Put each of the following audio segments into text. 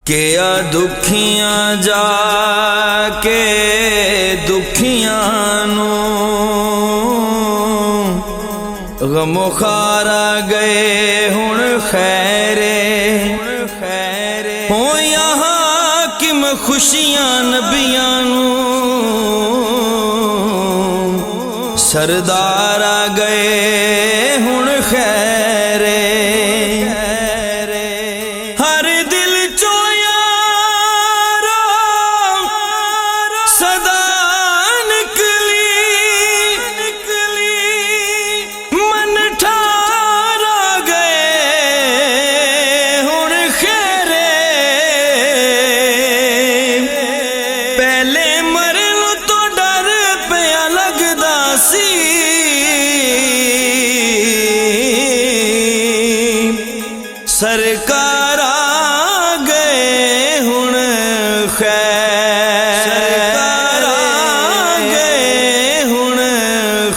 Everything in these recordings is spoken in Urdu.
کیا دکھیاں جا کے دکھیاں نو غم و خار آ گئے ہن خیرے ہو یہاں کم خوشیاں نبیاں نو سردار آ گئے ہن خیرے ہر دل چو یارا صدا نکلی من ٹھار آ گئے ہن خیرے پہلے مرن تو ڈر پیا لگدا سی سرکار آ گئے ہن خیر سرکار آ گئے ہن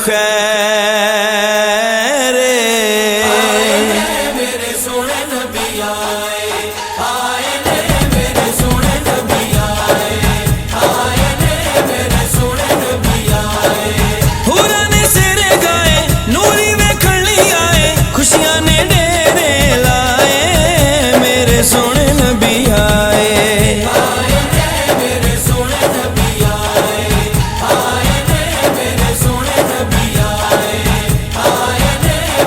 خیر میرے سونے نبی آئے میرے سونے نبی آئے میرے سونے نبی آئے حورا نے سیرے گائے نوری میں کھڑی آئے خوشیاں نے ڈیرے لائے میرے سونے نبی آئے میرے سونے نبی آئے میرے سونے نبی آئے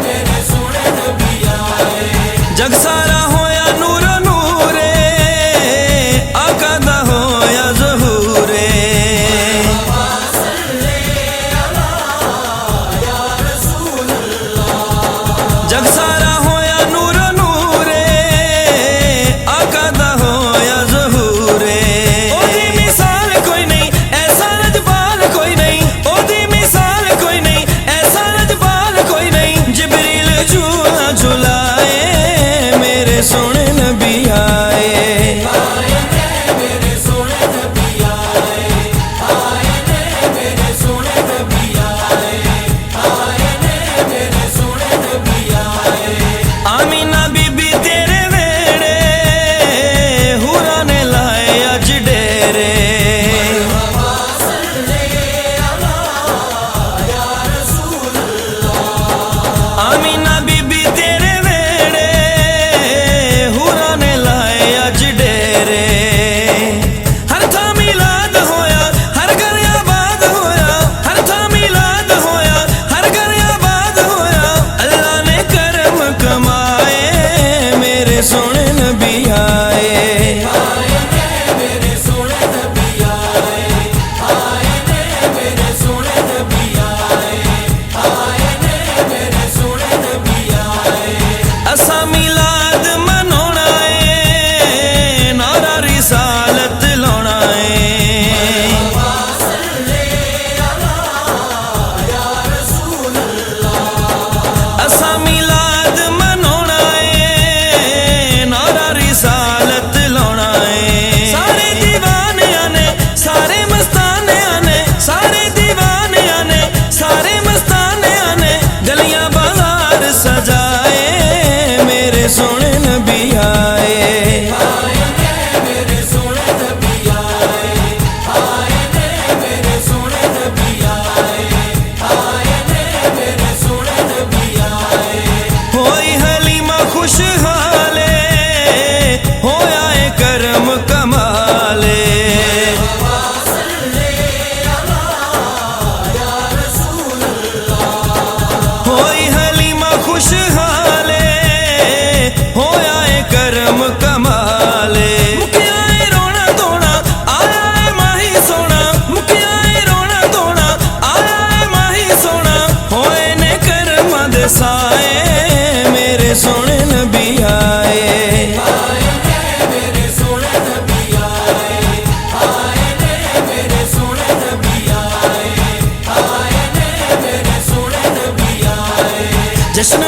میرے سونے نبی آئے جگ سارا ہویا نور نورے آقا دا ہویا ظہورے جگ سارا ہویا نور نورے آقا دا ہویا ظہورے او دی مثال کوئی نہیں ایسا رجبال کوئی نہیں او دی مثال کوئی نہیں ایسا رجبال کوئی نہیں جبریل جھولا جھلائے میرے سونے نبی آئے میرے سونے نبی آئے میرے سونے نبی آئے میرے سونے نبی آئے آمینہ بی بی تیرے ویڑے حورا نے لائے اج ڈیرے آمینہ بی بی تیرے ویڑے حورا نے لائے اج ڈیرے ہر تھا میلاد ہویا ہر گھر آباد ہویا ہر تھا میلاد ہویا ہر گھر آباد ہویا اللہ نے کرم کمائے میرے سونے نبی آئے میرے سونے نبی آئے میرے سونے نبی آئے میرے سونے نبی آئے اسا میلاد منونا ہے نعرہ رسالت لانا ہے اسا میلاد منونا ہے نعرہ رسالت لانا ہے سارے دیوانیاں نے سارے مستانیاں نے سارے دیوانیاں نے سارے مستانیاں نے گلیاں بازار سجائے میرے سونے نبی آئے میرے سونے نبی آئے میرے سونے نبی آئے میرے سونے نبی آئے ہوئی حلیمہ خوشحالے ہویا اے کرم کمالے ہوئی حلیمہ خوشحالے ہویا اے کرم کمالے مکیا اے رونا دونا آیا اے ماہی سونا مکیا اے رونا دونا آیا اے ماہی سونا ہوئے نے کرم دے سائے میرے سونے نبی آئے میرے سونے نبی آئے میرے سونے نبی آئے میرے سونے نبی آئے جشن